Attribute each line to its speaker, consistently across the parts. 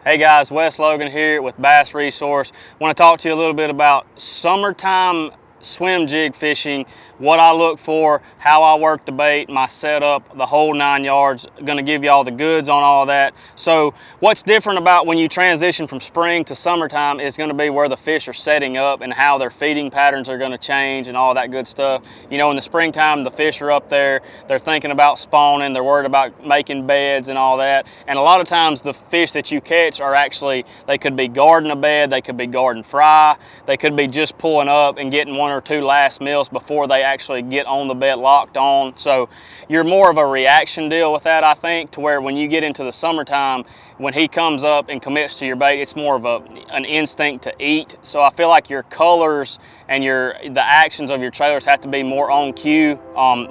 Speaker 1: Hey guys, Wes Logan here with Bass Resource. I want to talk to you a little bit about summertime swim jig fishing, what I look for, how I work the bait, my setup, the whole 9 yards. Going to give you all the goods on all of that. So what's different about when you transition from spring to summertime is going to be where the fish are setting up and how their feeding patterns are going to change and all that good stuff. You know, in the springtime, the fish are up there, they're thinking about spawning, they're worried about making beds and all that. And a lot of times the fish that you catch are actually, they could be guarding a bed, they could be guarding fry, they could be just pulling up and getting 1 or 2 last meals before they actually get on the bed locked on. So you're more of a reaction deal with that, I think, to where when you get into the summertime, when he comes up and commits to your bait, it's more of an instinct to eat. So I feel like your colors and the actions of your trailers have to be more on cue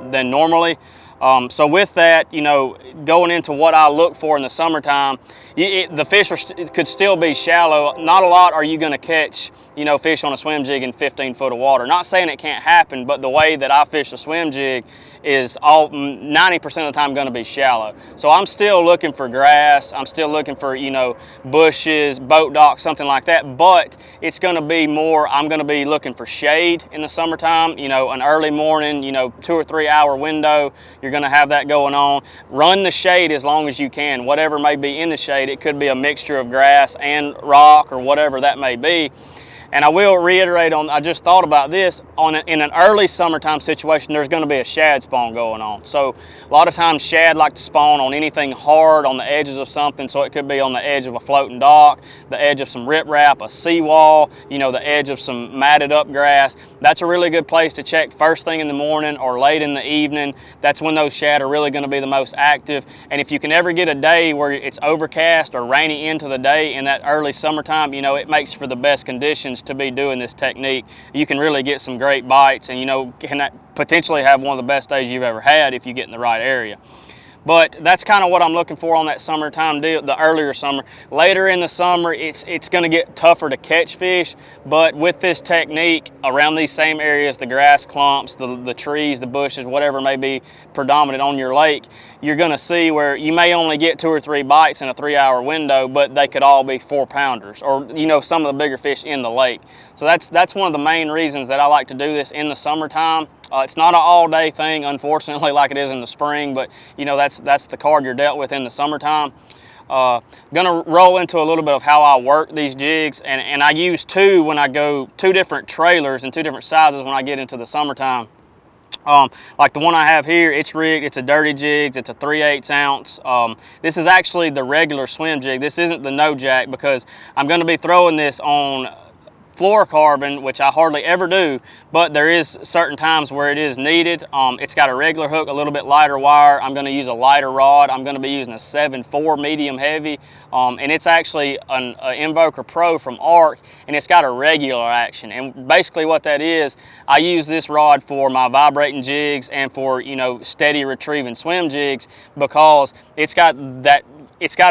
Speaker 1: than normally. So with that, you know, going into what I look for in the summertime, the fish could still be shallow. Not a lot are you going to catch, you know, fish on a swim jig in 15 foot of water. Not saying it can't happen, but the way that I fish a swim jig is 90% of the time going to be shallow. So I'm still looking for grass. I'm still looking for, you know, bushes, boat docks, something like that. But it's going to be more, I'm going to be looking for shade in the summertime. You know, an early morning, you know, 2 or 3 hour window. You're going to have that going on. Run the shade as long as you can. Whatever may be in the shade, it could be a mixture of grass and rock or whatever that may be. And I will reiterate on, I just thought about this, in an early summertime situation, there's going to be a shad spawn going on. So a lot of times shad like to spawn on anything hard on the edges of something. So it could be on the edge of a floating dock, the edge of some riprap, a seawall, you know, the edge of some matted up grass. That's a really good place to check first thing in the morning or late in the evening. That's when those shad are really going to be the most active. And if you can ever get a day where it's overcast or rainy into the day in that early summertime, you know, it makes for the best conditions to be doing this technique. You can really get some great bites and, you know, can potentially have one of the best days you've ever had if you get in the right area. But that's kind of what I'm looking for on that summertime deal, the earlier summer. Later in the summer, it's going to get tougher to catch fish, but with this technique, around these same areas, the grass clumps, the trees, the bushes, whatever may be predominant on your lake, you're going to see where you may only get 2 or 3 bites in a 3 hour window, but they could all be 4-pounders or, you know, some of the bigger fish in the lake. So that's one of the main reasons that I like to do this in the summertime. It's not an all-day thing, unfortunately, like it is in the spring, but, you know, that's the card you're dealt with in the summertime. Gonna roll into a little bit of how I work these jigs, and I use 2 when I go 2 different trailers and 2 different sizes when I get into the summertime. Like the one I have here, it's rigged, it's a dirty jigs, it's a 3/8 ounce. This is actually the regular swim jig. This isn't the no jack because I'm gonna be throwing this on fluorocarbon, which I hardly ever do, but there is certain times where it is needed. It's got a regular hook, a little bit lighter wire. I'm going to use a lighter rod. I'm going to be using a 7.4 medium heavy, and it's actually an Invoker Pro from ARC, and it's got a regular action. And basically what that is, I use this rod for my vibrating jigs and for, you know, steady retrieving swim jigs because it's got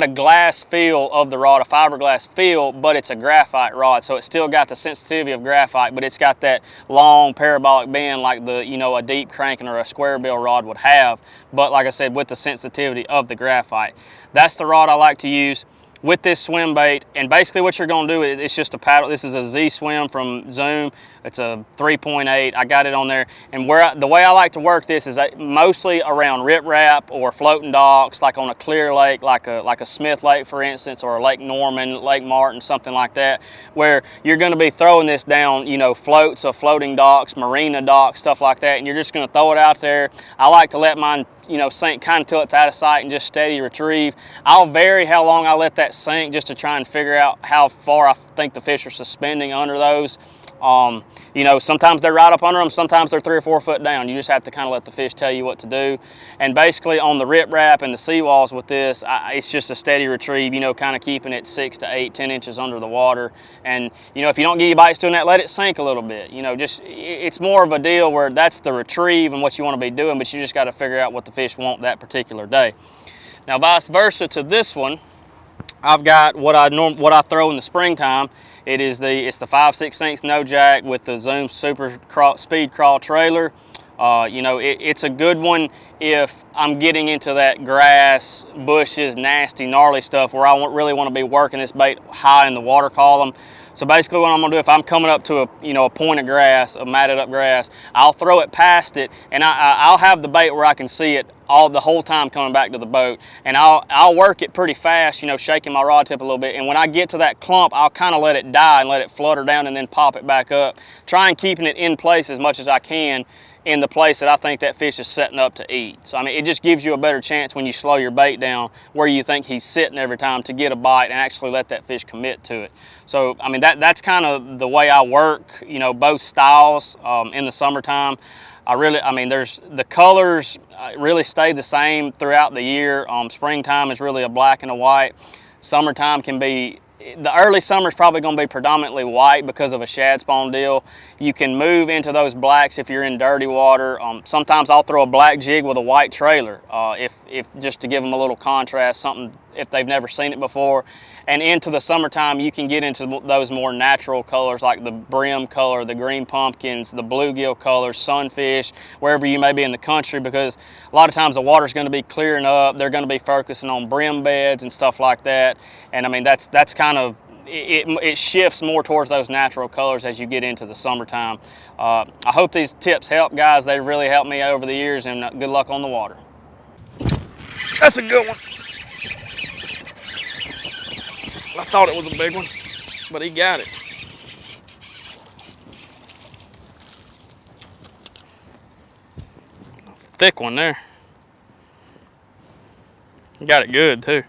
Speaker 1: a glass feel of the rod, a fiberglass feel, but it's a graphite rod, so it's still got the sensitivity of graphite, but it's got that long parabolic bend like the, you know, a deep cranking or a square bill rod would have, but like I said, with the sensitivity of the graphite. That's the rod I like to use with this swim bait. And basically what you're going to do is it's just a paddle. This is a Z Swim from Zoom. It's a 3.8. I got it on there. And the way I like to work this is mostly around riprap or floating docks, like on a clear lake, like a Smith Lake, for instance, or a Lake Norman, Lake Martin, something like that, where you're going to be throwing this down, you know, floats of floating docks, marina docks, stuff like that, and you're just going to throw it out there. I like to let mine, you know, sink kind of till it's out of sight and just steady retrieve. I'll vary how long I let that sink just to try and figure out how far I think the fish are suspending under those. You know, sometimes they're right up under them, sometimes they're 3 or 4 foot down. You just have to kind of let the fish tell you what to do. And basically on the riprap and the seawalls with this, it's just a steady retrieve, you know, kind of keeping it 6 to 8, 10 inches under the water. And, you know, if you don't get your bites doing that, let it sink a little bit. You know, just, it's more of a deal where that's the retrieve and what you want to be doing, but you just got to figure out what the fish want that particular day. Now, vice versa to this one, I've got what I throw in the springtime. It's the 5/16 no jack with the Zoom Super Speed Crawl trailer. You know, it's a good one if I'm getting into that grass, bushes, nasty, gnarly stuff where I really want to be working this bait high in the water column. So basically what I'm gonna do, if I'm coming up to a point of grass, a matted up grass, I'll throw it past it, and I'll have the bait where I can see it the whole time coming back to the boat, and I'll work it pretty fast, you know, shaking my rod tip a little bit, and when I get to that clump, I'll kind of let it die and let it flutter down and then pop it back up, trying keeping it in place as much as I can in the place that I think that fish is setting up to eat. So I mean, it just gives you a better chance when you slow your bait down where you think he's sitting every time to get a bite and actually let that fish commit to it. So I mean, that's kind of the way I work, you know, both styles in the summertime. I mean, there's the colors really stay the same throughout the year. Springtime is really a black and a white. Summertime can be, the early summer is probably going to be predominantly white because of a shad spawn deal. You can move into those blacks if you're in dirty water. Sometimes I'll throw a black jig with a white trailer, if just to give them a little contrast, something if they've never seen it before. And into the summertime, you can get into those more natural colors like the brim color, the green pumpkins, the bluegill colors, sunfish, wherever you may be in the country, because a lot of times the water's going to be clearing up. They're going to be focusing on brim beds and stuff like that. And I mean, that's kind of, it shifts more towards those natural colors as you get into the summertime. I hope these tips help, guys. They've really helped me over the years, and good luck on the water. That's a good one. I thought it was a big one, but he got it. Thick one there. Got it good too.